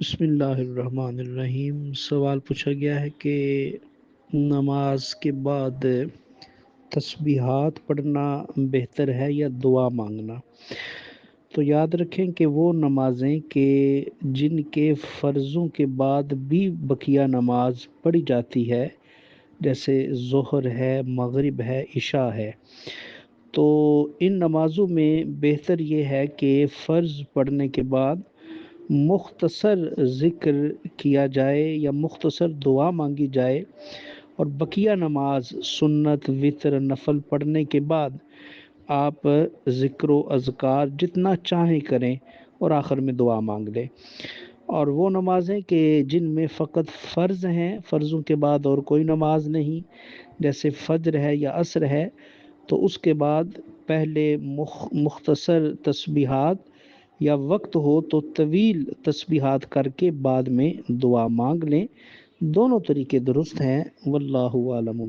بسم اللہ الرحمن الرحیم۔ سوال پوچھا گیا ہے کہ نماز کے بعد تسبیحات پڑھنا بہتر ہے یا دعا مانگنا؟ تو یاد رکھیں کہ وہ نمازیں کہ جن کے فرضوں کے بعد بھی بقیہ نماز پڑھی جاتی ہے، جیسے ظہر ہے، مغرب ہے، عشاء ہے، تو ان نمازوں میں بہتر یہ ہے کہ فرض پڑھنے کے بعد مختصر ذکر کیا جائے یا مختصر دعا مانگی جائے، اور بقیہ نماز سنت، وطر، نفل پڑھنے کے بعد آپ ذکر و اذکار جتنا چاہیں کریں اور آخر میں دعا مانگ لیں۔ اور وہ نمازیں کہ جن میں فقط فرض ہیں، فرضوں کے بعد اور کوئی نماز نہیں، جیسے فجر ہے یا عصر ہے، تو اس کے بعد پہلے مختصر تسبیحات، یا وقت ہو تو طویل تسبیحات کر کے بعد میں دعا مانگ لیں۔ دونوں طریقے درست ہیں، واللہ عالم